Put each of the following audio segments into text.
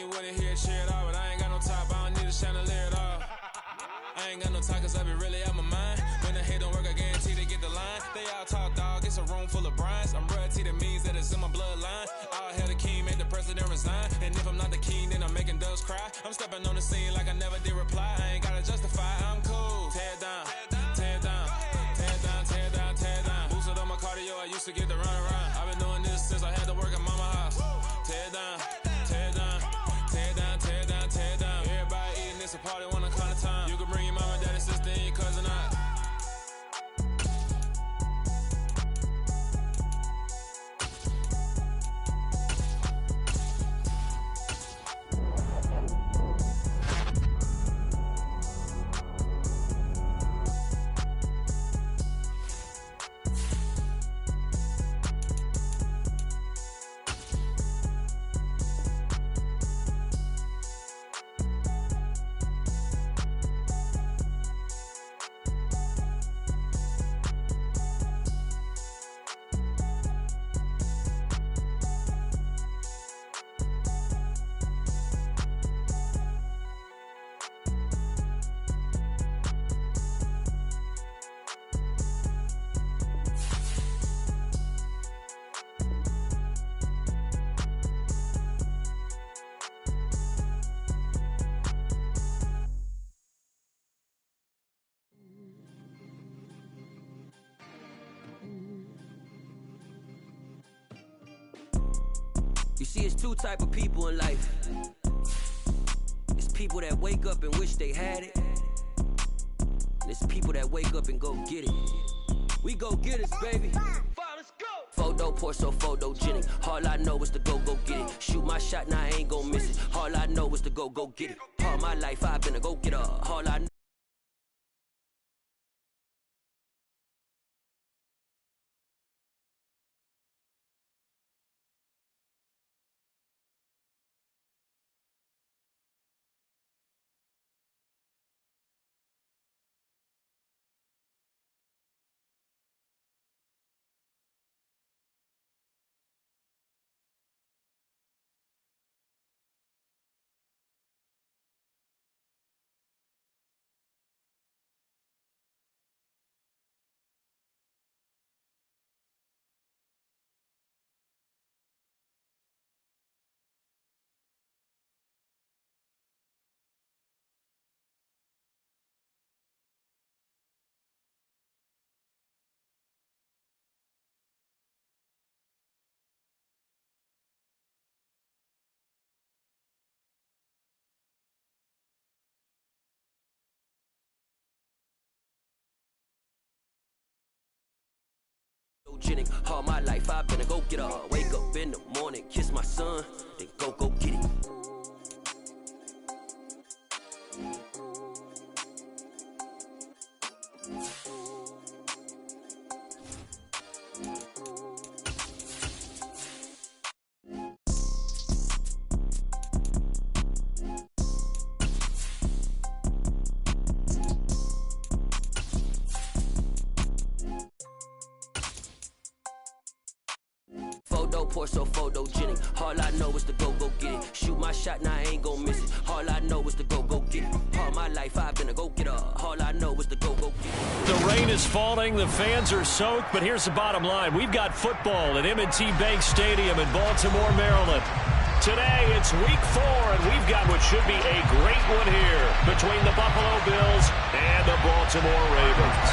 you wouldn't hear shit all, but I ain't got no top, I don't need a chandelier at all. I ain't got no talk, cause I be really out my mind. When the hate don't work, I guarantee they get the line. They all talk, dog, it's a room full of brinds. I'm royalty, that means that it's in my bloodline. All hell the king, made the president resign. And if I'm not the king, then I'm making doves cry. I'm stepping on the scene like I never did reply. I ain't gotta justify, I'm cool. Tear down, tear down, tear down, tear down, tear down. Boosted on my cardio, I used to get to run around. I've been doing this since I had to work at mama house. Tear down, tear down, tear down, tear down, tear down. Everybody eating, it's a party, one kind of time. You can bring your mama, daddy, sister, and your cousin out. You see, it's two type of people in life. It's people that wake up and wish they had it. And it's people that wake up and go get it. We go get it, baby. Let's go. Photo pour so photogenic. All I know is to go get it. Shoot my shot, now I ain't gon' miss it. All I know is to go get it. All my life I've been a go getter. All I know. All my life I've been a go getter. Wake up in the morning, kiss my son, then go get it. Pour so photogenic. All I know is to go get it. Shoot my shot, now I ain't gon' miss it. All I know is to go get it. All my life I've been a go getter. All I know is to go get it. The rain is falling, the fans are soaked, but here's the bottom line. We've got football at M&T Bank Stadium in Baltimore, Maryland. Today, it's week 4, and we've got what should be a great one here between the Buffalo Bills and the Baltimore Ravens.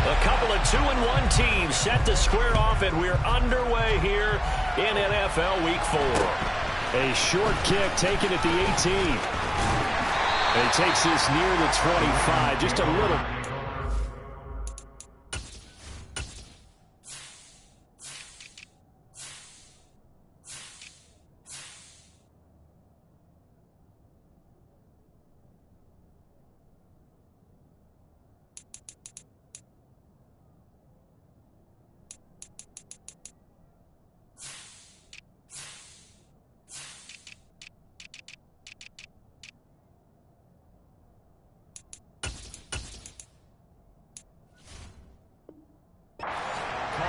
A couple of 2-1 teams set to square off, and we're underway here in NFL Week 4. A short kick taken at the 18. And he takes this near the 25, just a little.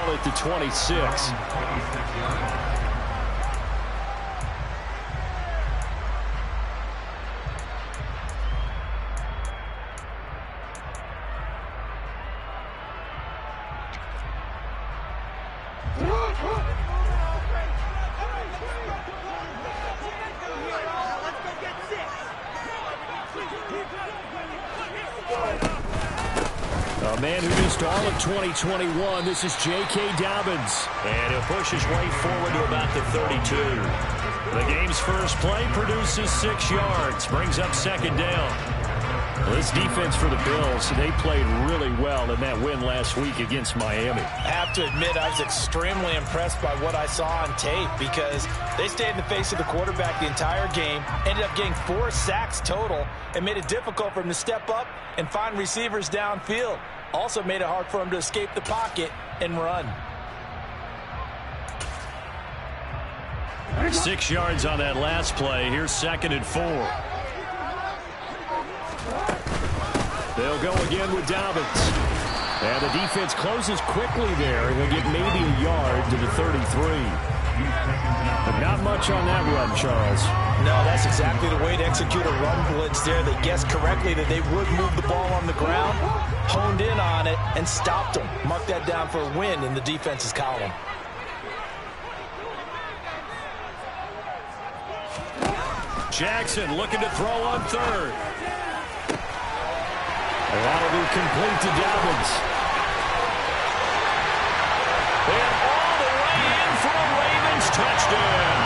At the 26. A man who missed all of 2021, this is J.K. Dobbins. And he'll push his way forward to about the 32. The game's first play produces 6 yards, brings up second down. Well, this defense for the Bills, they played really well in that win last week against Miami. I have to admit, I was extremely impressed by what I saw on tape because they stayed in the face of the quarterback the entire game, ended up getting 4 sacks total, and made it difficult for him to step up and find receivers downfield. Also made it hard for him to escape the pocket and run. 6 yards on that last play. Here's 2nd and 4. They'll go again with Dobbins. And the defense closes quickly there. They'll get maybe a yard to the 33. But not much on that run, Charles. No, that's exactly the way to execute a run blitz there. They guessed correctly that they would move the ball on the ground, honed in on it, and stopped them. Mark that down for a win in the defense's column. Jackson looking to throw on 3rd. That'll be complete to Dobbins. And all the way in for a Ravens touchdown.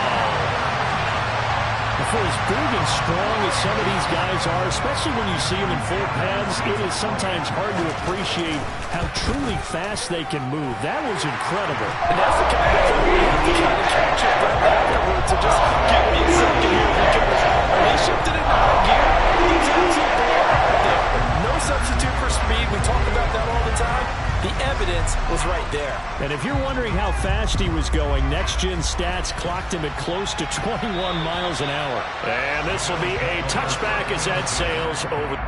For as big and strong as some of these guys are, especially when you see them in full pads, it is sometimes hard to appreciate how truly fast they can move. That was incredible. And that's the kind of thing we have to try to catch your breath afterwards. So just give me a second here because they shifted it out of gear. He's absolutely out there. No substitute for speed. We talk about that all the time. The evidence was right there. And if you're wondering how fast he was going, next-gen stats clocked him at close to 21 miles an hour. And this will be a touchback as that sails over.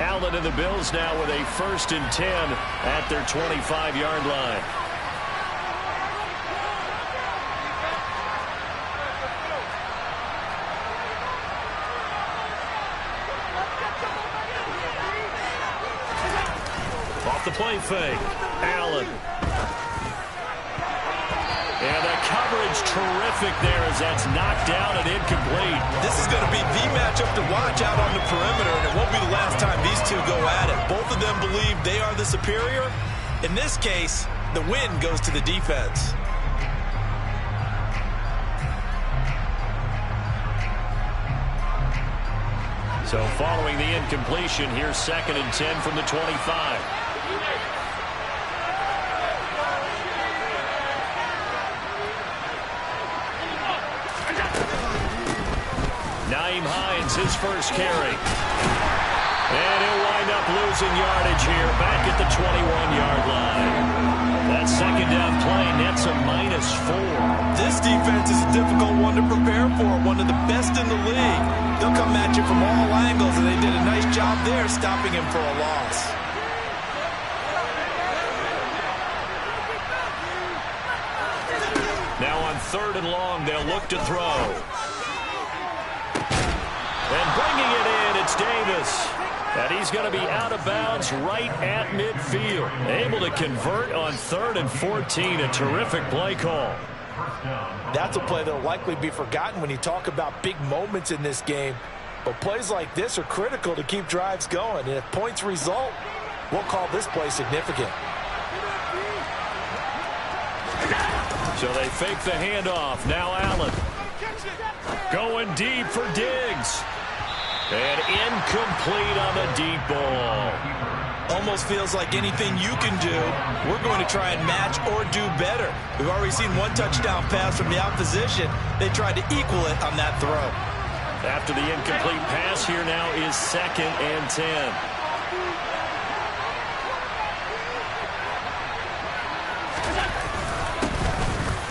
Allen and the Bills now with a 1st and 10 at their 25-yard line. Off the play fake, Allen. And the coverage terrific there as that's knocked down and incomplete. This is going to be the matchup to watch out on the perimeter, and it won't be the last time these two go at it. Both of them believe they are the superior. In this case, the win goes to the defense. So following the incompletion, here's 2nd and 10 from the 25. Naeem Hines, his first carry. And he'll wind up losing yardage here back at the 21-yard line. That 2nd down play nets a -4. This defense is a difficult one to prepare for, one of the best in the league. They'll come at you from all angles, and they did a nice job there stopping him for a loss. Now on 3rd and long, they'll look to throw. And bringing it in, it's Davis. And he's going to be out of bounds right at midfield. Able to convert on 3rd and 14. A terrific play call. That's a play that will likely be forgotten when you talk about big moments in this game. But plays like this are critical to keep drives going. And if points result, we'll call this play significant. So they fake the handoff. Now Allen. Going deep for Diggs. And incomplete on the deep ball. Almost feels like anything you can do, we're going to try and match or do better. We've already seen one touchdown pass from the opposition. They tried to equal it on that throw. After the incomplete pass, here now is 2nd and 10.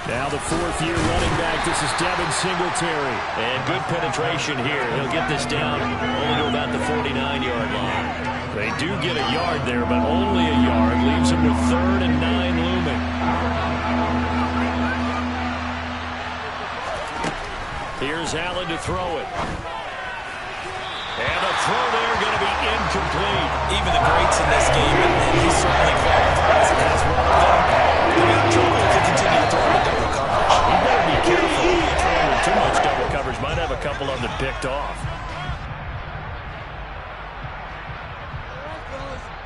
Now the 4th-year running back. This is Devin Singletary. And good penetration here. He'll get this down only to about the 49-yard line. They do get a yard there, but only a yard. Leaves him with 3rd and 9 looming. Here's Allen to throw it. And the throw there going to be incomplete. Even the greats in this game, and he certainly qualifies as one of them. They're going to struggle to continue to throw in double coverage. You better be careful. Throwing with too much double coverage. Might have a couple of them picked off.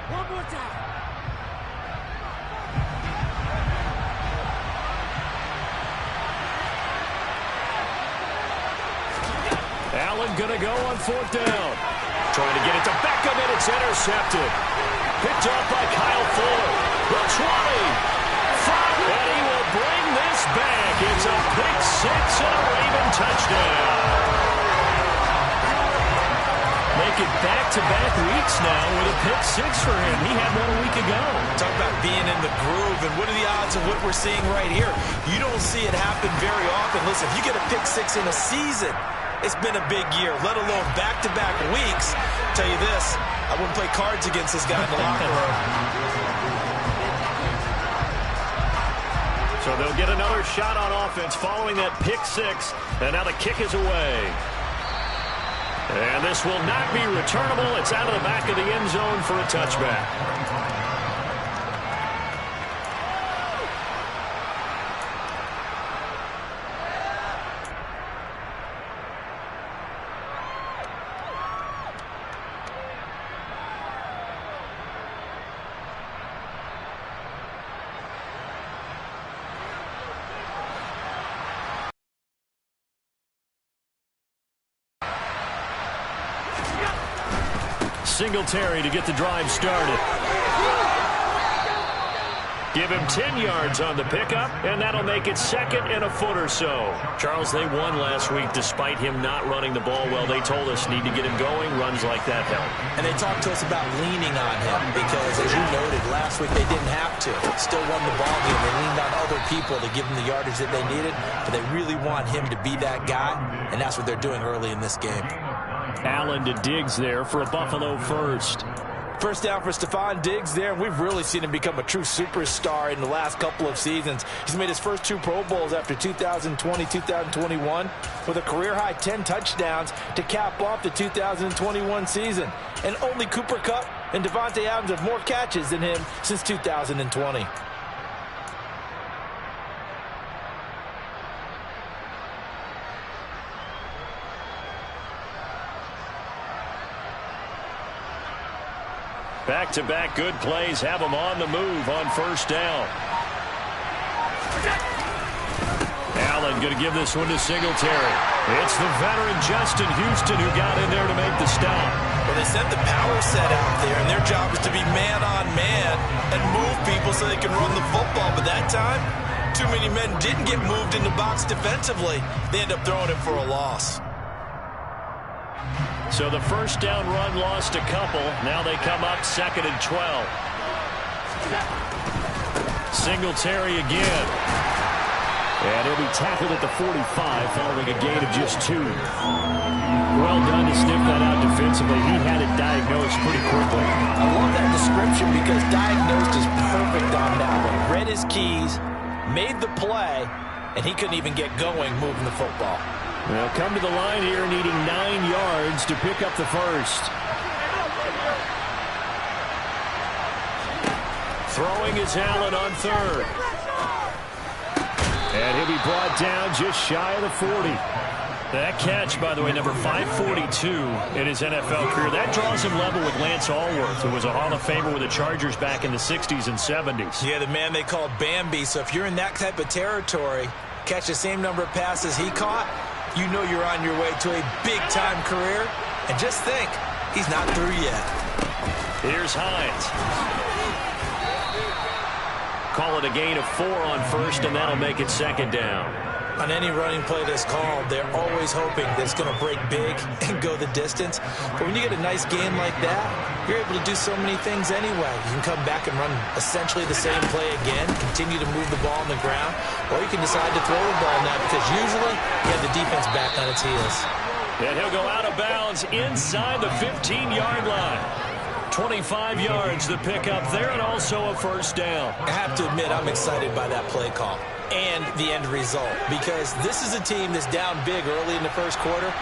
One more time. Allen going to go on 4th down. Trying to get it to Beckham, and it's intercepted. Picked up by Kyle Fuller. The 20. And he will bring this back. It's a pick 6 and a Raven touchdown. Make it back-to-back weeks now with a pick 6 for him. He had one a week ago. Talk about being in the groove, and what are the odds of what we're seeing right here? You don't see it happen very often. Listen, if you get a pick 6 in a season, it's been a big year, let alone back-to-back weeks. I'll tell you this, I wouldn't play cards against this guy in the locker room. So they'll get another shot on offense following that pick 6, and now the kick is away. And this will not be returnable. It's out of the back of the end zone for a touchback. Singletary to get the drive started. Give him 10 yards on the pickup, and that'll make it 2nd and a foot or so. Charles, they won last week despite him not running the ball well. They told us need to get him going. Runs like that help. And they talked to us about leaning on him because, as you noted, last week they didn't have to. Still won the ball game. They leaned on other people to give them the yardage that they needed, but they really want him to be that guy, and that's what they're doing early in this game. Allen to Diggs there for a Buffalo first. First down for Stephon Diggs there, and we've really seen him become a true superstar in the last couple of seasons. He's made his first 2 Pro Bowls after 2020, 2021, with a career-high 10 touchdowns to cap off the 2021 season. And only Cooper Kupp and Devontae Adams have more catches than him since 2020. Back-to-back good plays have him on the move on first down. Allen going to give this one to Singletary. It's the veteran Justin Houston who got in there to make the stop. Well, they sent the power set out there, and their job is to be man-on-man and move people so they can run the football. But that time, too many men didn't get moved in the box defensively. They end up throwing him for a loss. So the first down run lost a couple. Now they come up 2nd and 12. Singletary again. And he'll be tackled at the 45 following a gain of just 2. Well done to sniff that out defensively. He had it diagnosed pretty quickly. I love that description because diagnosed is perfect on that one. Read his keys, made the play, and he couldn't even get going moving the football. They'll come to the line here needing 9 yards to pick up the first. Throwing is Allen on 3rd. And he'll be brought down just shy of the 40. That catch, by the way, number 542 in his NFL career. That draws him level with Lance Allworth, who was a Hall of Famer with the Chargers back in the 60s and 70s. Yeah, the man they call Bambi. So if you're in that type of territory, catch the same number of passes he caught, you know you're on your way to a big-time career. And just think, he's not through yet. Here's Hines. Call it a gain of 4 on first, and that'll make it second down. On any running play that's called, they're always hoping that it's going to break big and go the distance. But when you get a nice gain like that, you're able to do so many things anyway. You can come back and run essentially the same play again, continue to move the ball on the ground, or you can decide to throw the ball now because usually you have the defense back on its heels. And he'll go out of bounds inside the 15-yard line. 25 yards the pick up there, and also a first down. I have to admit, I'm excited by that play call and the end result, because this is a team that's down big early in the first quarter,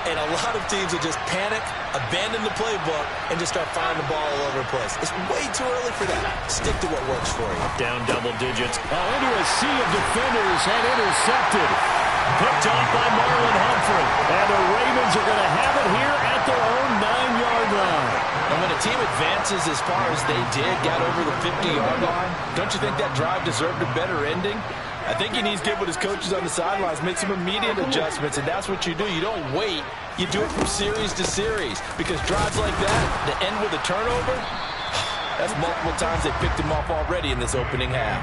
and a lot of teams will just panic, abandon the playbook, and just start firing the ball all over the place. It's way too early for that. Stick to what works for you. Down double digits. Into a sea of defenders and intercepted. Picked off by Marlon Humphrey. And the Ravens are going to have it here at their own 9-yard line. And when a team advances as far as they did, got over the 50-yard line, don't you think that drive deserved a better ending? I think he needs to get with his coaches on the sidelines, make some immediate adjustments, and that's what you do. You don't wait. You do it from series to series, because drives like that, to end with a turnover, that's multiple times they picked him off already in this opening half.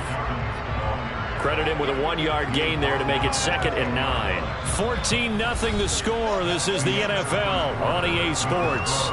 Credit him with a 1-yard gain there to make it 2nd and 9. 14-0 the score. This is the NFL on EA Sports.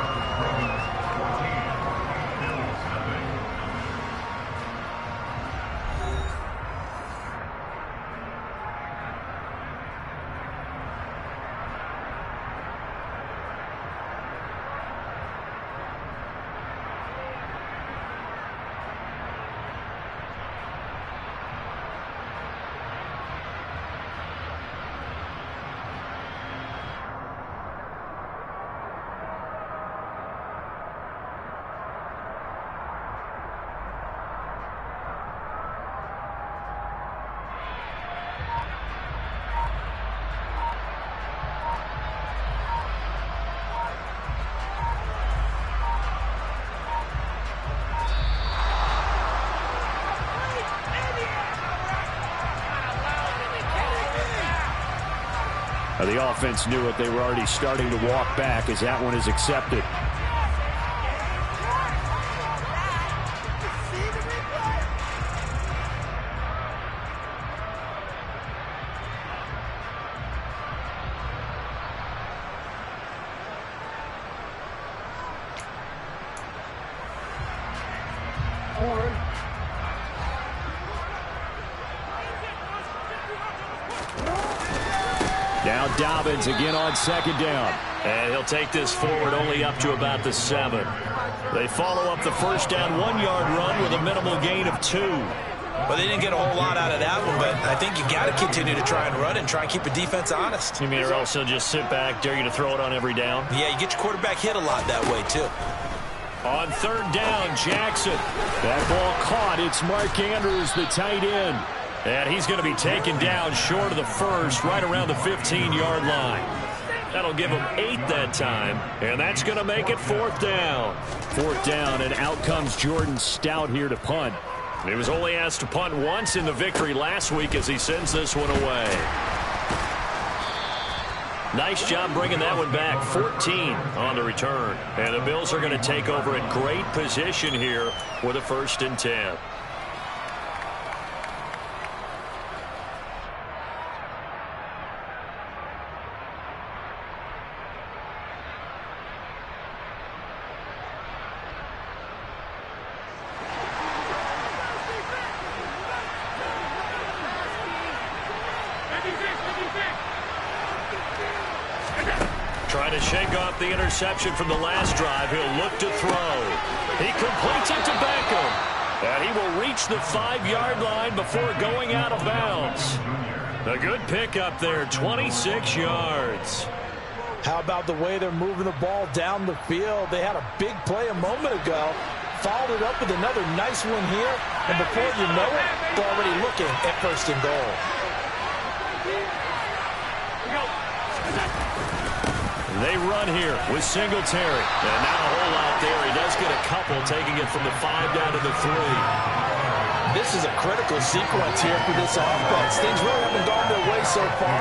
The offense knew it. They were already starting to walk back as that one is accepted. Now Dobbins again on 2nd down. And he'll take this forward only up to about the 7. They follow up the first down 1-yard run with a minimal gain of 2. Well, they didn't get a whole lot out of that one, but I think you got to continue to try and run and try and keep the defense honest. You mean or else they'll just sit back, dare you to throw it on every down? Yeah, you get your quarterback hit a lot that way, too. On 3rd down, Jackson. That ball caught. It's Mark Andrews, the tight end. And he's going to be taken down short of the first, right around the 15-yard line. That'll give him 8 that time, and that's going to make it 4th down. 4th down, and out comes Jordan Stout here to punt. He was only asked to punt once in the victory last week as he sends this one away. Nice job bringing that one back. 14 on the return. And the Bills are going to take over in great position here with a 1st and 10. Trying to shake off the interception from the last drive. He'll look to throw. He completes it to Beckham. And he will reach the 5-yard line before going out of bounds. A good pickup there, 26 yards. How about the way they're moving the ball down the field? They had a big play a moment ago. Followed it up with another nice one here. And before you know it, they're already looking at 1st and goal. They run here with Singletary. And not a whole lot there. He does get a couple, taking it from the 5 down to the 3. This is a critical sequence here for this offense. Things really haven't gone their way so far.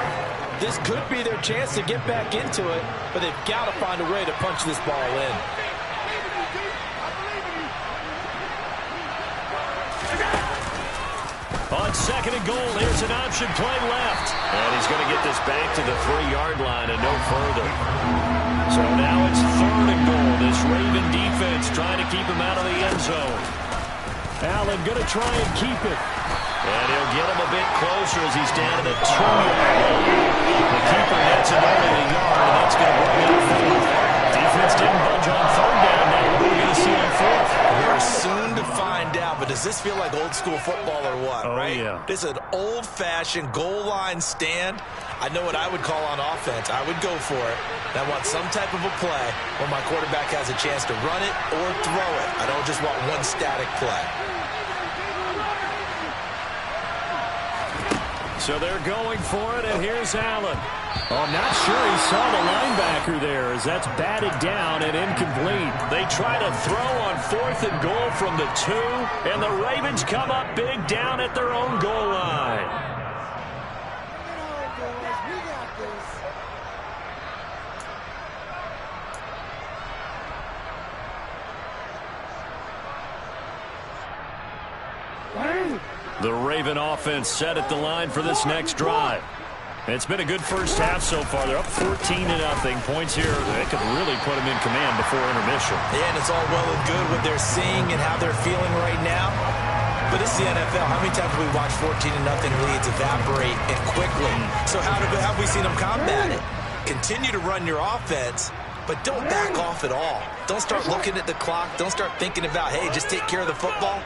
This could be their chance to get back into it, but they've got to find a way to punch this ball in. On 2nd and goal, here's an option play left. And he's going to get this back to the 3-yard line and no further. So now it's 3rd and goal. This Raven defense trying to keep him out of the end zone. Allen going to try and keep it. And he'll get him a bit closer as he's down to the 2-yard line. The keeper nets it over the yard, and that's going to bring up 4th. Defense didn't budge on 3rd down. Now what are we going to see on 4th? We're soon to find out, but does this feel like old school football or what, right? Yeah. This is an old-fashioned goal line stand. I know what I would call on offense. I would go for it. And I want some type of a play where my quarterback has a chance to run it or throw it. I don't just want one static play. So they're going for it, and here's Allen. Oh, I'm not sure he saw the linebacker there as that's batted down and incomplete. They try to throw on 4th and goal from the 2, and the Ravens come up big down at their own goal line. The Raven offense set at the line for this next drive. It's been a good first half so far. They're up 14-0. Points here that could really put them in command before intermission. Yeah, and it's all well and good what they're seeing and how they're feeling right now. But this is the NFL. How many times have we watched 14-0 leads evaporate and quickly? So how have we seen them combat it? Continue to run your offense, but don't back off at all. Don't start looking at the clock. Don't start thinking about, hey, just take care of the football.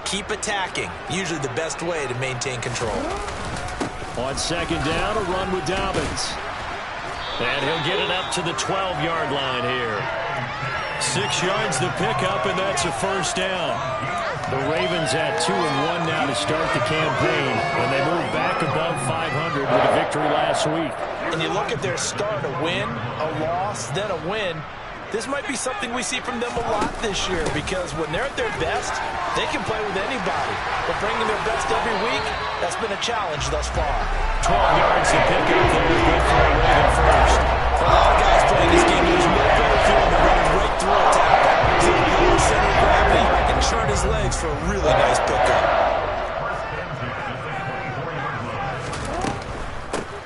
Keep attacking. Usually the best way to maintain control. On 2nd down, a run with Dobbins. And he'll get it up to the 12-yard line here. 6 yards the pickup, and that's a 1st down. The Ravens at 2-1 now to start the campaign, and they move back above 500 with a victory last week. And you look at their start, a win, a loss, then a win. This might be something we see from them a lot this year because when they're at their best, they can play with anybody. But bringing their best every week, that's been a challenge thus far. 12 yards to pick up there. Good for a Raven first. For a lot of guys playing this game, there's no better feeling than running right through a tackle. So the lower center of gravity and churn his legs for a really nice pickup.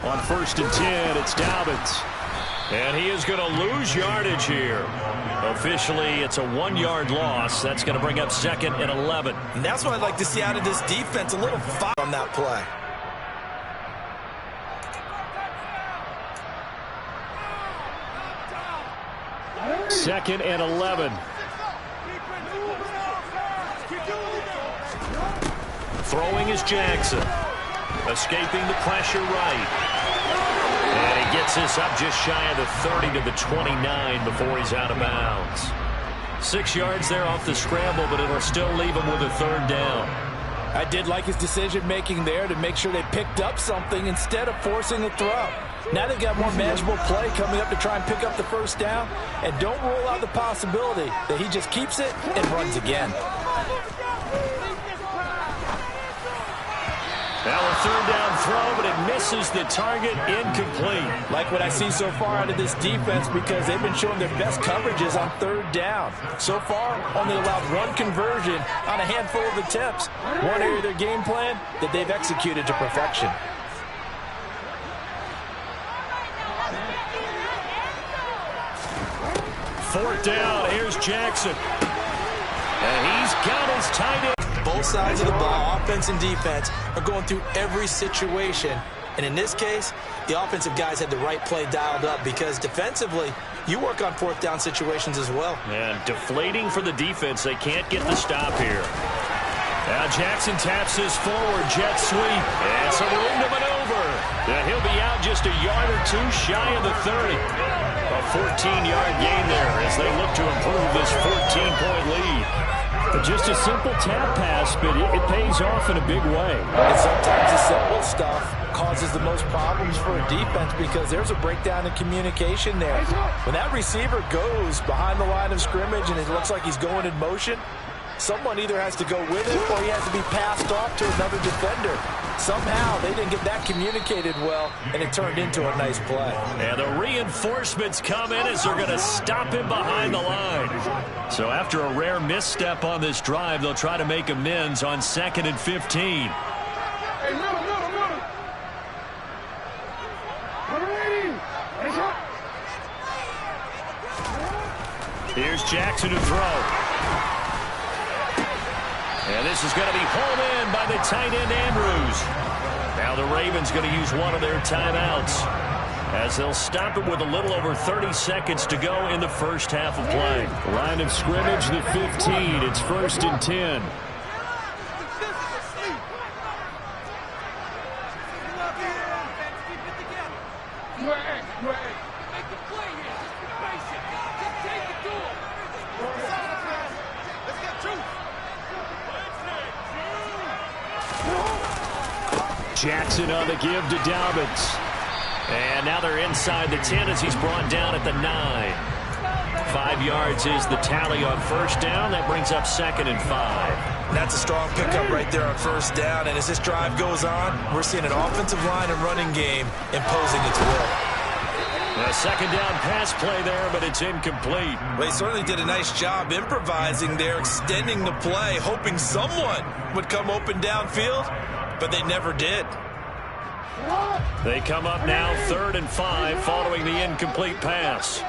On 1st and 10, it's Dobbins. And he is going to lose yardage here. Officially, it's a 1-yard loss. That's going to bring up 2nd and 11. And that's what I'd like to see out of this defense, a little fire on that play. Second and 11. Throwing is Jackson. Escaping the pressure right. And he gets this up just shy of the 30 to the 29 before he's out of bounds. 6 yards there off the scramble, but it'll still leave him with a 3rd down. I did like his decision-making there to make sure they picked up something instead of forcing a throw. Now they've got more manageable play coming up to try and pick up the 1st down. And don't rule out the possibility that he just keeps it and runs again. Now a 3rd down throw, but it misses the target, incomplete. Like what I see so far out of this defense because they've been showing their best coverages on 3rd down. So far, only allowed 1 conversion on a handful of attempts. One area of their game plan that they've executed to perfection. Fourth down, here's Jackson. And he's got his tight end. Both sides of the ball, offense and defense, are going through every situation. And in this case, the offensive guys had the right play dialed up because defensively, you work on 4th down situations as well. And deflating for the defense. They can't get the stop here. Now Jackson taps this forward, jet sweep. And some room to maneuver. And he'll be out just a yard or 2 shy of the 30. A 14-yard gain there as they look to improve this 14-point lead. Just a simple tap pass, but it pays off in a big way. And sometimes the simple stuff causes the most problems for a defense because there's a breakdown in communication there. When that receiver goes behind the line of scrimmage and it looks like he's going in motion, someone either has to go with it or he has to be passed off to another defender. Somehow they didn't get that communicated well, and it turned into a nice play. And the reinforcements come in as they're going to stop him behind the line. So after a rare misstep on this drive, they'll try to make amends on 2nd and 15. Here's Jackson to throw. And this is going to be hauled in by the tight end Andrews. Now the Ravens going to use one of their timeouts as they'll stop it with a little over 30 seconds to go in the first half of play. Line of scrimmage, the 15. It's 1st and 10. Jackson on the give to Dobbins. And now they're inside the 10 as he's brought down at the 9. 5 yards is the tally on first down. That brings up 2nd and 5. That's a strong pickup right there on first down. And as this drive goes on, we're seeing an offensive line and running game imposing its will. A second down pass play there, but it's incomplete. Well, he certainly did a nice job improvising there, extending the play, hoping someone would come open downfield, but they never did. They come up now 3rd and 5 following the incomplete pass.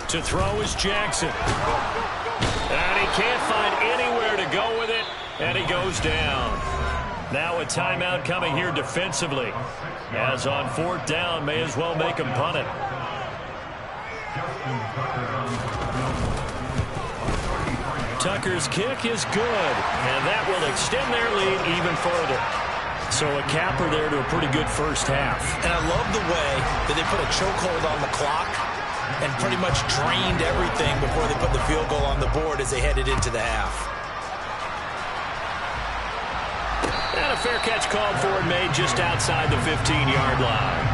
To throw is Jackson. And he can't find anywhere to go with it, and he goes down. Now a timeout coming here defensively. As on 4th down, may as well make him punt it. Tucker's kick is good, and that will extend their lead even further. So a capper there to a pretty good first half. And I love the way that they put a chokehold on the clock and pretty much drained everything before they put the field goal on the board as they headed into the half. And a fair catch called for and made just outside the 15-yard line.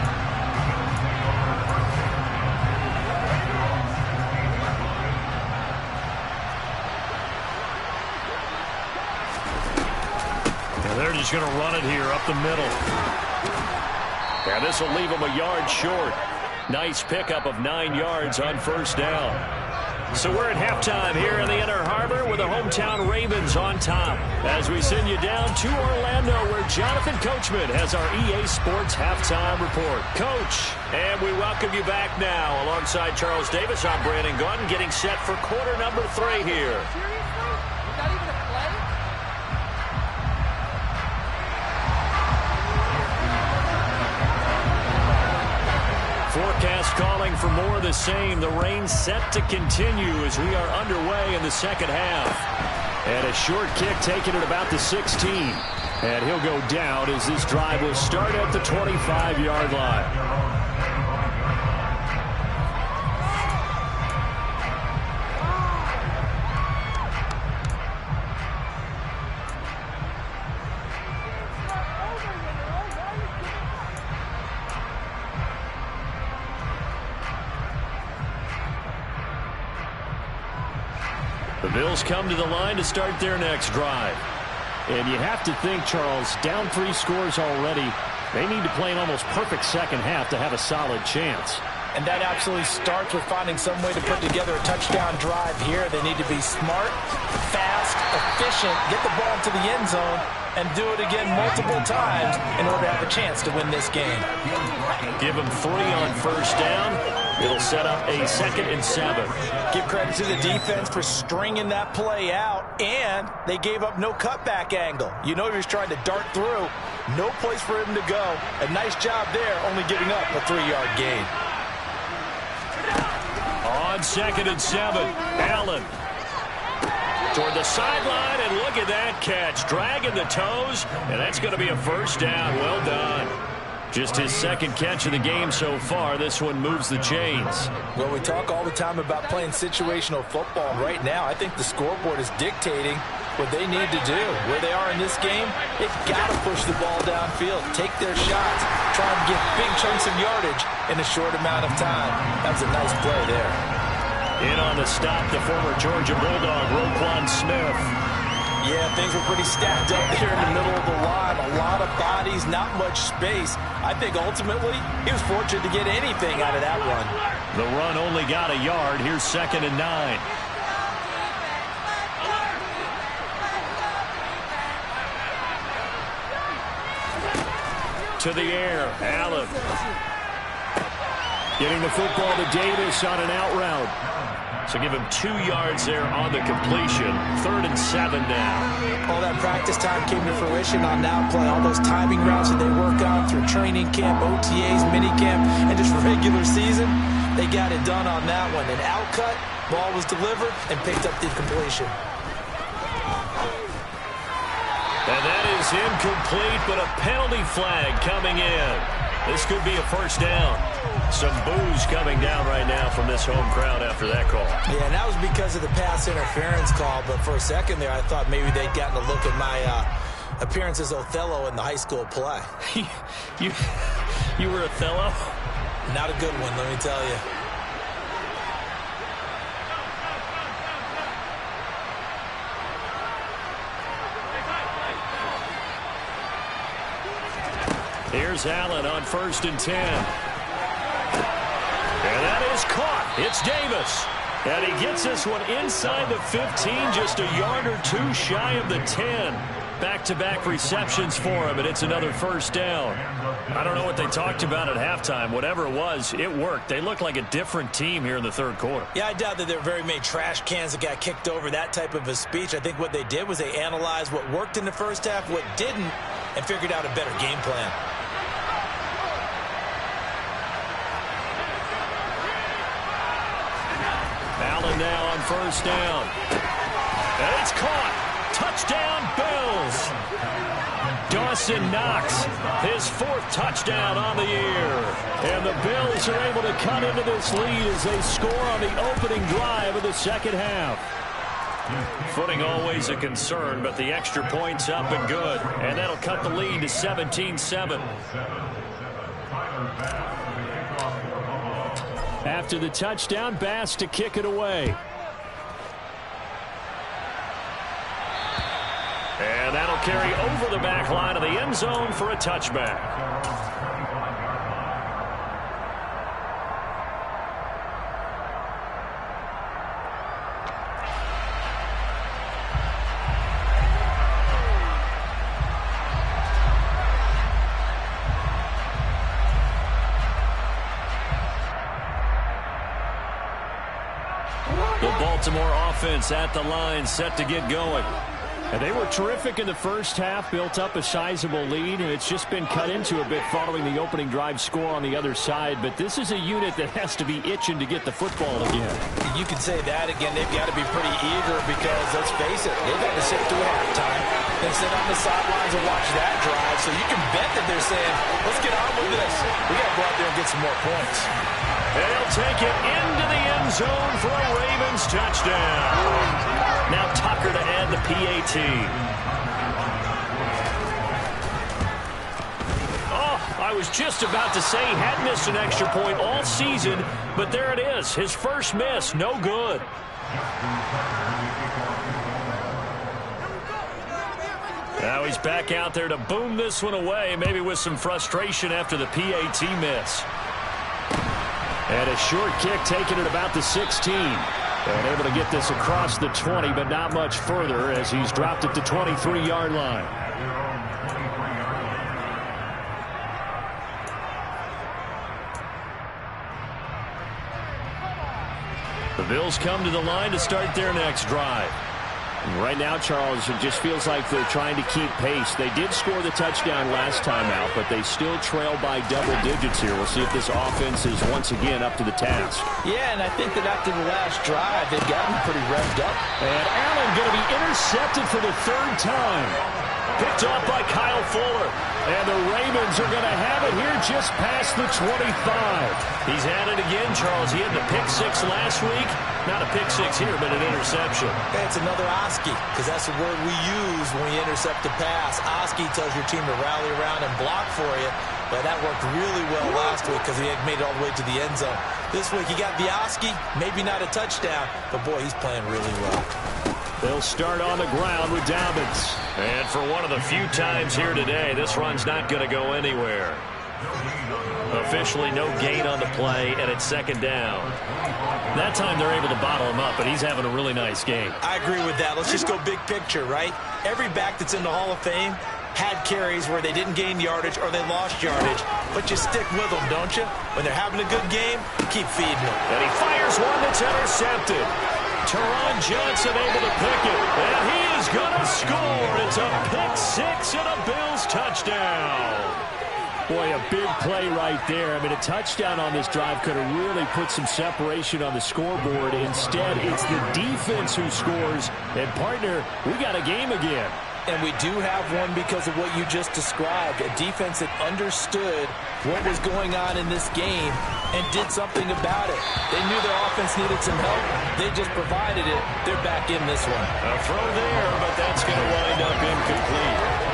And they're just going to run it here up the middle. And this will leave them a yard short. Nice pickup of 9 yards on first down. So we're at halftime here in the Inner Harbor with the hometown Ravens on top as we send you down to Orlando where Jonathan Coachman has our EA Sports halftime report. Coach, and we welcome you back now. Alongside Charles Davis, I'm Brandon Gordon getting set for quarter number 3 here. Forecast calling for more of the same. The rain set to continue as we are underway in the second half. And a short kick taken at about the 16. And he'll go down as this drive will start at the 25-yard line. The Bills come to the line to start their next drive. And you have to think, Charles, down 3 scores already. They need to play an almost perfect second half to have a solid chance. And that absolutely starts with finding some way to put together a touchdown drive here. They need to be smart, fast, efficient, get the ball to the end zone, and do it again multiple times in order to have a chance to win this game. Give them 3 on first down. It'll set up a 2nd and 7. Give credit to the defense for stringing that play out, and they gave up no cutback angle. You know he was trying to dart through. No place for him to go. A nice job there, only giving up a 3-yard gain. On 2nd and 7, Allen. Toward the sideline, and look at that catch. Dragging the toes, and that's going to be a first down. Well done. Just his second catch of the game so far. This one moves the chains. Well, we talk all the time about playing situational football. Right now, I think the scoreboard is dictating what they need to do. Where they are in this game, they've got to push the ball downfield, take their shots, try and get big chunks of yardage in a short amount of time. That was a nice play there. In on the stop, the former Georgia Bulldog, Roquan Smith. Yeah, things were pretty stacked up there in the middle of the line. A lot of bodies, not much space. I think ultimately he was fortunate to get anything out of that run. The run only got a yard. Here's 2nd and 9. To the air, Allen. Getting the football to Davis on an out route. So give him 2 yards there on the completion. 3rd and 7 now. All that practice time came to fruition on that play. All those timing routes that they work on through training camp, OTAs, minicamp, and just regular season, they got it done on that one. An out cut, ball was delivered, and picked up the completion. And that is incomplete, but a penalty flag coming in. This could be a first down. Some boos coming down right now from this home crowd after that call. Yeah, and that was because of the pass interference call, but for a second there, I thought maybe they'd gotten a look at my appearance as Othello in the high school play. You were Othello? Not a good one, let me tell you. Here's Allen on 1st and 10. And that is caught. It's Davis. And he gets this one inside the 15, just a yard or 2 shy of the 10. Back-to-back receptions for him, and it's another first down. I don't know what they talked about at halftime. Whatever it was, it worked. They look like a different team here in the 3rd quarter. Yeah, I doubt that there were very many trash cans that got kicked over, that type of a speech. I think what they did was they analyzed what worked in the first half, what didn't, and figured out a better game plan. Allen now on 1st down. And it's caught. Touchdown, Bills. Dawson Knox, his 4th touchdown on the year. And the Bills are able to cut into this lead as they score on the opening drive of the 2nd half. Footing always a concern, but the extra point's up and good. And that'll cut the lead to 17-7. After the touchdown, Bass to kick it away. And that'll carry over the back line of the end zone for a touchback. The Baltimore offense at the line, set to get going. And they were terrific in the first half, built up a sizable lead, and it's just been cut into a bit following the opening drive score on the other side. But this is a unit that has to be itching to get the football again. You can say that again. They've got to be pretty eager because, let's face it, they've got to sit through halftime and sit on the sidelines and watch that drive. So you can bet that they're saying, let's get on with this. We got to go out there and get some more points. And they'll take it into the end zone for a Ravens touchdown. Now Tucker to add the PAT. Oh, I was just about to say he had missed an extra point all season, but there it is. His first miss, no good. Now he's back out there to boom this one away, maybe with some frustration after the PAT miss. And a short kick taken at about the 16. And able to get this across the 20, but not much further as he's dropped it to 23-yard line. The Bills come to the line to start their next drive. Right now, Charles, it just feels like they're trying to keep pace. They did score the touchdown last time out, but they still trail by double digits here. We'll see if this offense is once again up to the task. Yeah, and I think that after the last drive, they've gotten pretty revved up. And Allen going to be intercepted for the third time. Picked off by Kyle Fuller. And the Ravens are going to have it here just past the 25. He's had it again, Charles. He had the pick six last week. Not a pick six here, but an interception. Hey, it's another Oski, because that's the word we use when we intercept a pass. Oski tells your team to rally around and block for you. But that worked really well last week because he had made it all the way to the end zone. This week he got the Oski, maybe not a touchdown, but boy, he's playing really well. They'll start on the ground with Dobbins. And for one of the few times here today, this run's not going to go anywhere. Officially no gain on the play, and it's second down. That time they're able to bottle him up, but he's having a really nice game. I agree with that. Let's just go big picture, right? Every back that's in the Hall of Fame had carries where they didn't gain yardage or they lost yardage, but you stick with them, don't you? When they're having a good game, keep feeding them. And he fires one that's intercepted. Teron Johnson able to pick it, and he is going to score. It's a pick six and a Bills touchdown. Boy, a big play right there. I mean, a touchdown on this drive could have really put some separation on the scoreboard. Instead, it's the defense who scores. And, partner, we got a game again. And we do have one because of what you just described. A defense that understood what was going on in this game and did something about it. They knew their offense needed some help. They just provided it. They're back in this one. A throw there, but that's going to wind up incomplete.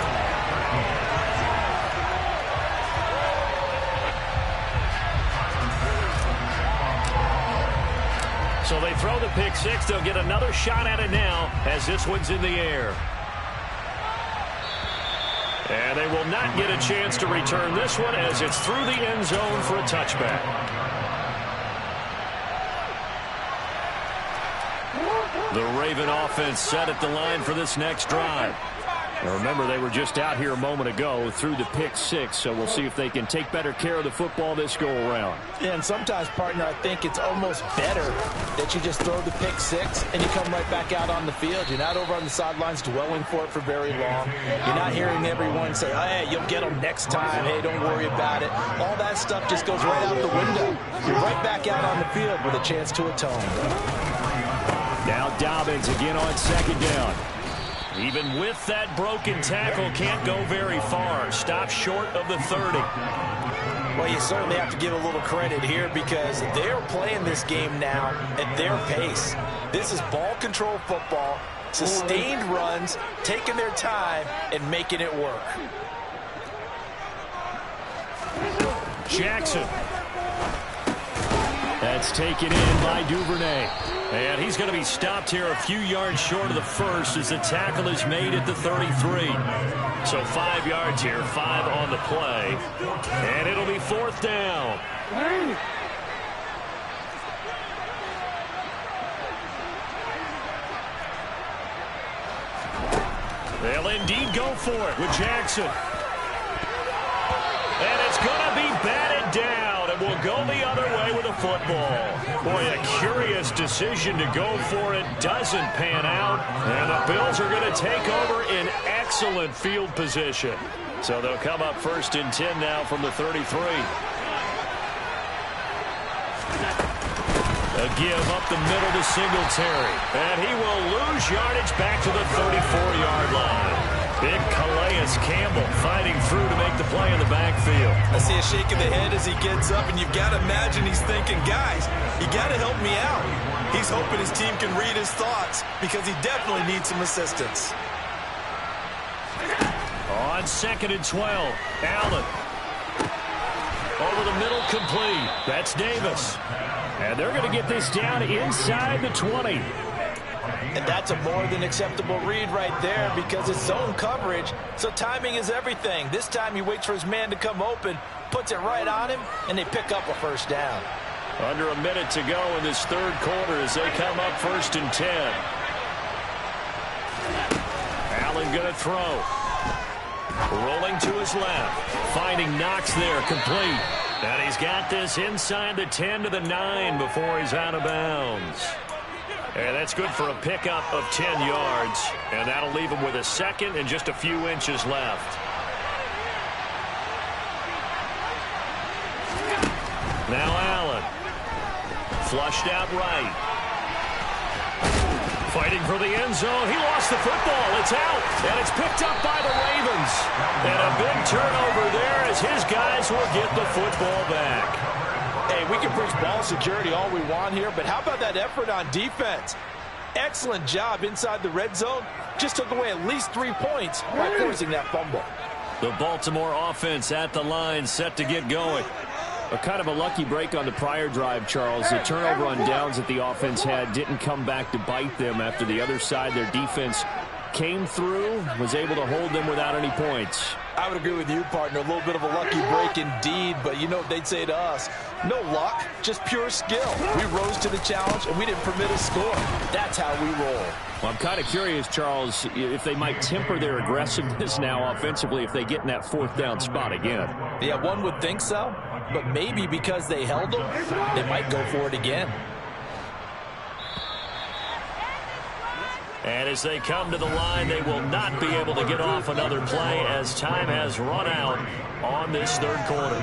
So they throw the pick six. They'll get another shot at it now as this one's in the air. And they will not get a chance to return this one as it's through the end zone for a touchback. The Raven offense set at the line for this next drive. Now remember, they were just out here a moment ago through the pick six, so we'll see if they can take better care of the football this go-around. Yeah, and sometimes, partner, I think it's almost better that you just throw the pick six and you come right back out on the field. You're not over on the sidelines dwelling for it for very long. You're not hearing everyone say, oh, hey, you'll get them next time. Hey, don't worry about it. All that stuff just goes right out the window. You're right back out on the field with a chance to atone. Now Dobbins again on second down. Even with that broken tackle, can't go very far. Stop short of the 30. Well, you certainly have to give a little credit here because they're playing this game now at their pace. This is ball control football, sustained runs, taking their time, and making it work. Jackson. That's taken in by Duvernay. And he's going to be stopped here a few yards short of the first as the tackle is made at the 33. So 5 yards here, 5 on the play. And it'll be fourth down. They'll indeed go for it with Jackson. And it's going to be batted down, and we'll go the other way with the football. Boy, a curious decision to go for it. Doesn't pan out, and the Bills are going to take over in excellent field position. So they'll come up first and 10 now from the 33. A give up the middle to Singletary, and he will lose yardage back to the 34-yard line. Big Calais Campbell fighting through to make the play in the backfield. I see a shake of the head as he gets up, and you've got to imagine he's thinking, guys, you got to help me out. He's hoping his team can read his thoughts because he definitely needs some assistance. On second and 12, Allen. Over the middle, complete. That's Davis. And they're going to get this down inside the 20. And that's a more than acceptable read right there because it's zone coverage, so timing is everything. This time he waits for his man to come open, puts it right on him, and they pick up a first down. Under a minute to go in this third quarter as they come up first and 10. Allen going to throw. Rolling to his left. Finding Knox there, complete. And he's got this inside the 10 to the 9 before he's out of bounds. And that's good for a pickup of 10 yards. And that'll leave him with a second and just a few inches left. Now Allen. Flushed out right. Fighting for the end zone. He lost the football. It's out. And it's picked up by the Ravens. And a big turnover there as his guys will get the football back. Hey, we can preach ball security all we want here, but how about that effort on defense? Excellent job inside the red zone. Just took away at least 3 points by forcing that fumble. The Baltimore offense at the line, set to get going. A kind of a lucky break on the prior drive, Charles. The turnover on downs that the offense had didn't come back to bite them after the other side. Their defense came through, was able to hold them without any points. I would agree with you, partner. A little bit of a lucky break indeed, but you know what they'd say to us. No luck, just pure skill. We rose to the challenge, and we didn't permit a score. That's how we roll. Well, I'm kind of curious, Charles, if they might temper their aggressiveness now offensively if they get in that fourth down spot again. Yeah, one would think so, but maybe because they held them, they might go for it again. And as they come to the line, they will not be able to get off another play as time has run out on this third quarter.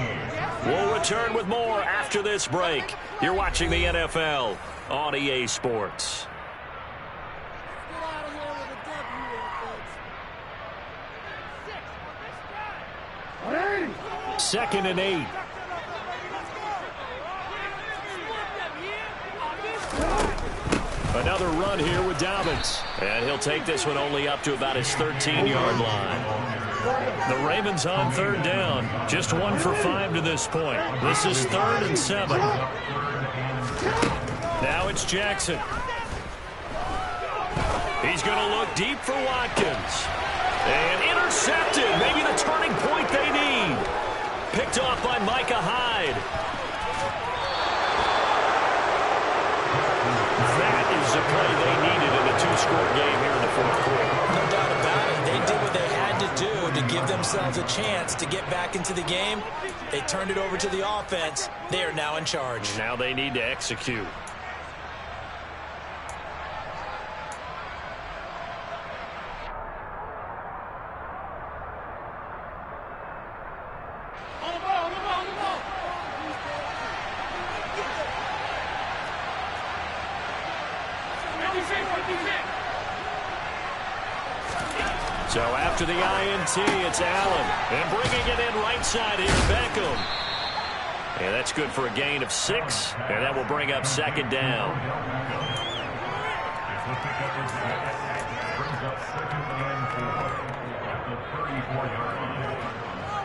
We'll return with more after this break. You're watching the NFL on EA Sports. Second and 8. Another run here with Dobbins. And he'll take this one only up to about his 13-yard line. The Ravens on third down. Just 1 for 5 to this point. This is 3rd and 7. Now it's Jackson. He's going to look deep for Watkins. And intercepted. Maybe the turning point they need. Picked off by Micah Hyde. That is the play they needed in a 2-score game here in the fourth quarter. No doubt about it. They did what they had to do to give themselves a chance to get back into the game. They turned it over to the offense. They are now in charge. Now they need to execute. So after the INT, it's Allen. And bringing it in right side here, Beckham. And that's good for a gain of 6. And that will bring up second down.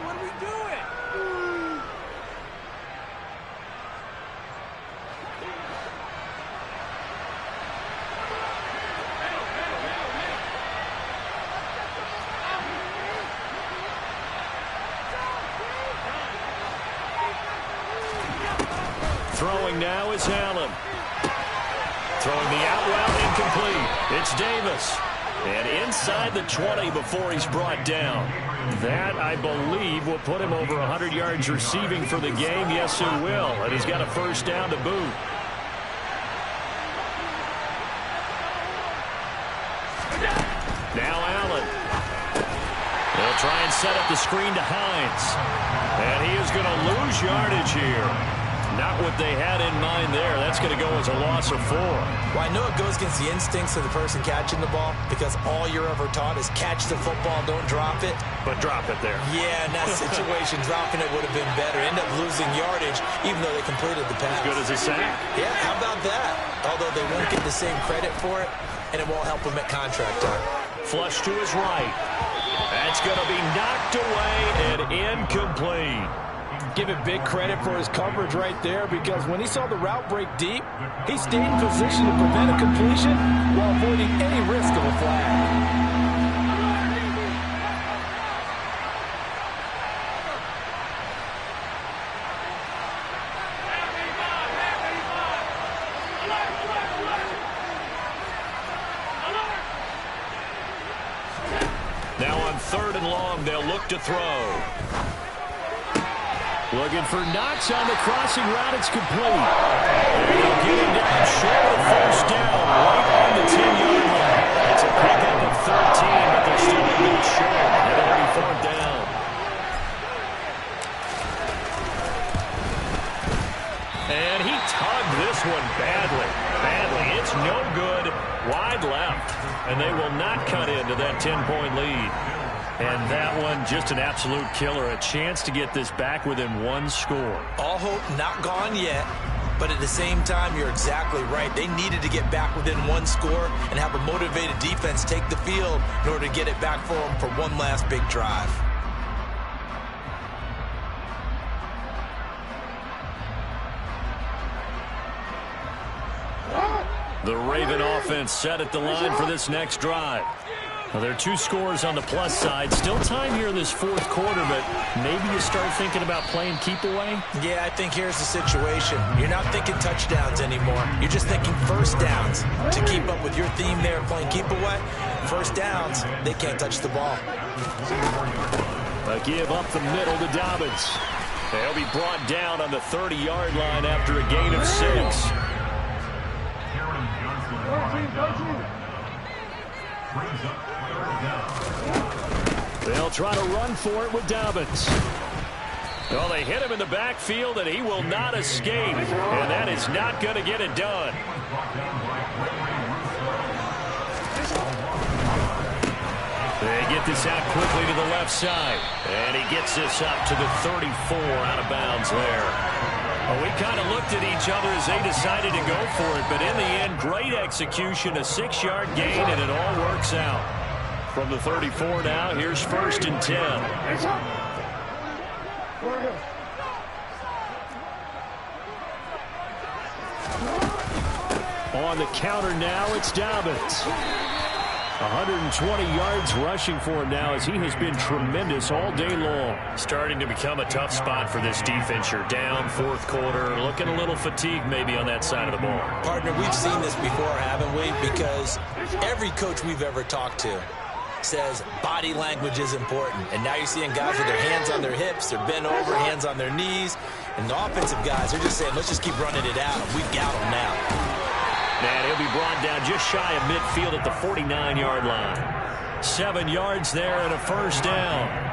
What are we doing? Throwing now is Allen. Throwing the out route incomplete. It's Davis. And inside the 20 before he's brought down. That, I believe, will put him over 100 yards receiving for the game. Yes, it will. And he's got a first down to boot. Now Allen. They'll try and set up the screen to Hines. And he is going to lose yardage here. Not what they had in mind there. That's going to go as a loss of 4. Well, I know it goes against the instincts of the person catching the ball because all you're ever taught is catch the football, don't drop it. But drop it there. Yeah, in that situation, dropping it would have been better. End up losing yardage, even though they completed the pass. As good as a sack. Yeah, how about that? Although they won't get the same credit for it, and it won't help them at contract time. Flush to his right. That's going to be knocked away and incomplete. Give it big credit for his coverage right there because when he saw the route break deep, he stayed in position to prevent a completion while avoiding any risk of a flag. Now on 3rd and long, they'll look to throw. Looking for Knox on the crossing route. It's complete. They'll get him down short of first down, right on the 10-yard line. It's a pickup of 13, but they're still a bit short. And it'll be fourth down. And he tugged this one badly. It's no good. Wide left. And they will not cut into that 10-point lead. And that one, just an absolute killer. A chance to get this back within one score. All hope not gone yet. But at the same time, you're exactly right. They needed to get back within one score and have a motivated defense take the field in order to get it back for them for one last big drive. The Raven offense set at the line for this next drive. Well, there are two scores on the plus side. Still time here in this fourth quarter, but maybe you start thinking about playing keep away? Yeah, I think here's the situation. You're not thinking touchdowns anymore. You're just thinking first downs. To keep up with your theme there, playing keep away, first downs, they can't touch the ball. A give up the middle to Dobbins. They'll be brought down on the 30-yard line after a gain of 6. They'll try to run for it with Dobbins. Well, they hit him in the backfield, and he will not escape. And that is not going to get it done. They get this out quickly to the left side. And he gets this up to the 34, out of bounds there. Well, we kind of looked at each other as they decided to go for it. But in the end, great execution, a 6-yard gain, and it all works out. From the 34 now, here's 1st and 10. On the counter now, it's Dobbins. 120 yards rushing for him now as he has been tremendous all day long. Starting to become a tough spot for this defense. You're down fourth quarter, looking a little fatigued maybe on that side of the ball. Partner, we've seen this before, haven't we? Because every coach we've ever talked to says body language is important. And now you're seeing guys with their hands on their hips, they're bent over, hands on their knees. And the offensive guys, they're just saying, let's just keep running it out. We've got them now. And he'll be brought down just shy of midfield at the 49-yard line. 7 yards there and a first down.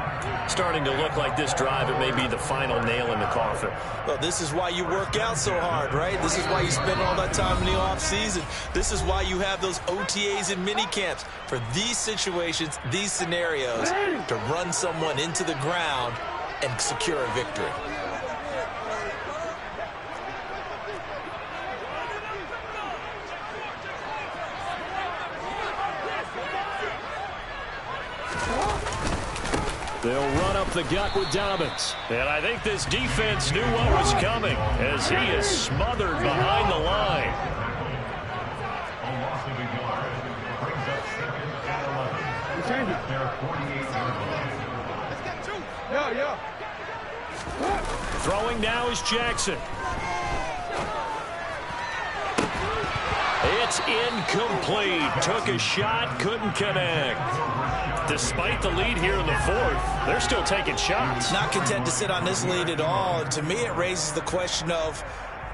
Starting to look like this drive, it may be the final nail in the coffin. Well, this is why you work out so hard, right? This is why you spend all that time in the offseason. This is why you have those OTAs and mini camps. For these situations, these scenarios, to run someone into the ground and secure a victory. They'll run up the gut with Dobbins. And I think this defense knew what was coming as he is smothered behind the line. Throwing now is Jackson. It's incomplete. Took a shot, couldn't connect. Despite the lead here in the fourth, they're still taking shots. Not content to sit on this lead at all. To me, it raises the question of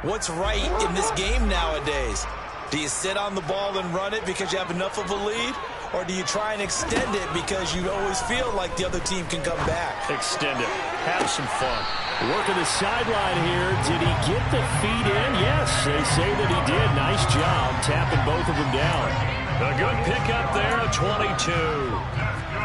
what's right in this game nowadays. Do you sit on the ball and run it because you have enough of a lead? Or do you try and extend it because you always feel like the other team can come back? Extend it. Have some fun. Working the sideline here. Did he get the feet in? Yes, they say that he did. Nice job tapping both of them down. A good pickup there at 22.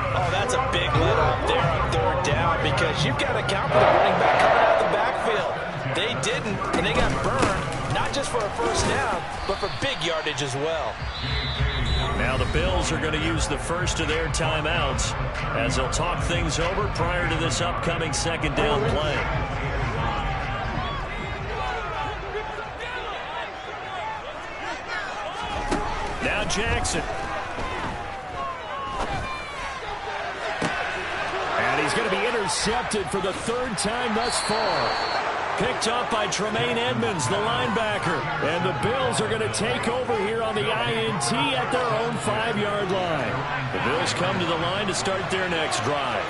Oh, that's a big let off there on third down because you've got to count for the running back coming out of the backfield. They didn't, and they got burned, not just for a first down, but for big yardage as well. Now the Bills are going to use the first of their timeouts as they'll talk things over prior to this upcoming second down play. Now Jackson. And he's going to be intercepted for the third time thus far. Picked up by Tremaine Edmonds, the linebacker. And the Bills are going to take over here on the INT at their own 5-yard line. The Bills come to the line to start their next drive.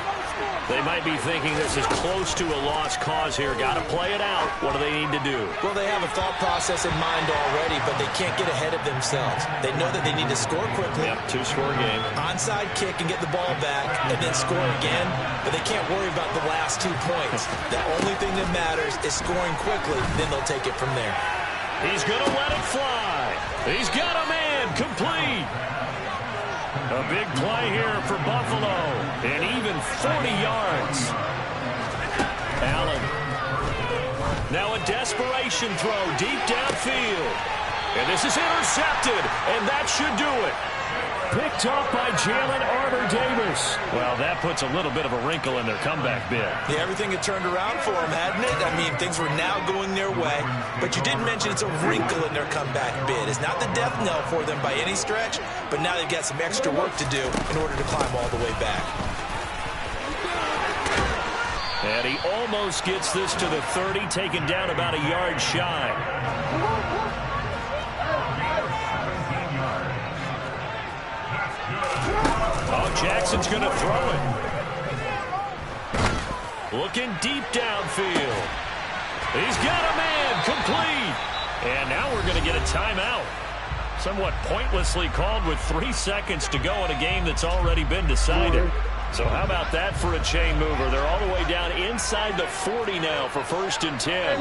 They might be thinking this is close to a lost cause here. Got to play it out. What do they need to do? Well, they have a thought process in mind already, but they can't get ahead of themselves. They know that they need to score quickly. Yep, two-score game. Onside kick and get the ball back and then score again, but they can't worry about the last 2 points. The only thing that matters is scoring quickly, then they'll take it from there. He's going to let it fly. He's got a man complete. A big play here for Buffalo, and even 40 yards. Allen. Now a desperation throw deep downfield. And this is intercepted, and that should do it. Picked up by Jalen Armour-Davis. Well, that puts a little bit of a wrinkle in their comeback bid. Yeah, everything had turned around for them, hadn't it? I mean, things were now going their way. But you did mention it's a wrinkle in their comeback bid. It's not the death knell for them by any stretch, but now they've got some extra work to do in order to climb all the way back. And he almost gets this to the 30, taken down about a yard shy. Oh, Jackson's going to throw it. Looking deep downfield. He's got a man complete. And now we're going to get a timeout. Somewhat pointlessly called with 3 seconds to go in a game that's already been decided. So how about that for a chain mover? They're all the way down inside the 40 now for 1st and 10.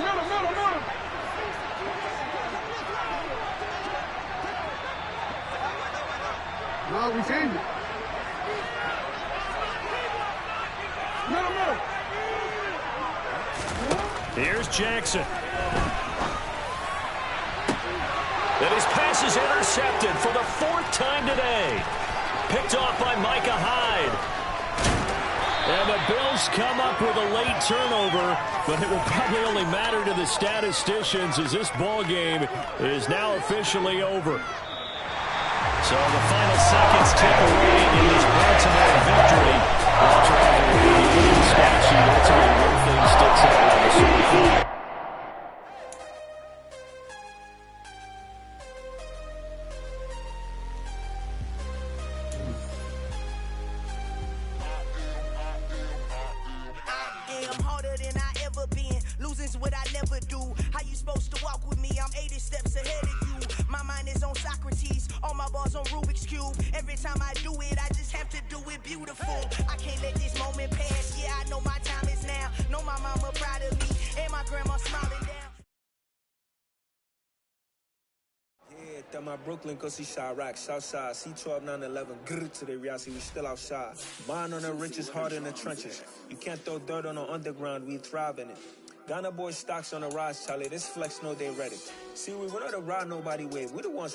No, we changed it. Here's Jackson. And his pass is intercepted for the 4th time today. Picked off by Micah Hyde. And the Bills come up with a late turnover, but it will probably only matter to the statisticians as this ball game is now officially over. So the final seconds tick away in this Baltimore victory. We'll travel with the stat sheet ultimately where things sticks out on the Super Bowl. What I never do. How you supposed to walk with me? I'm 80 steps ahead of you. My mind is on Socrates, all my bars on Rubik's Cube. Every time I do it, I just have to do it beautiful. I can't let this moment pass. Yeah, I know my time is now. Know my mama proud of me, and my grandma smiling down. Yeah, that my Brooklyn, cause he shot rock, Southside, C12, 911, grrr to the reality, we still outside. Mine on the richest, heart in the trenches. You can't throw dirt on the underground, we thrive in it. Ghana boy stocks on the rise, Charlie. This flex know they ready. See, we wouldn't ride nobody with. We the ones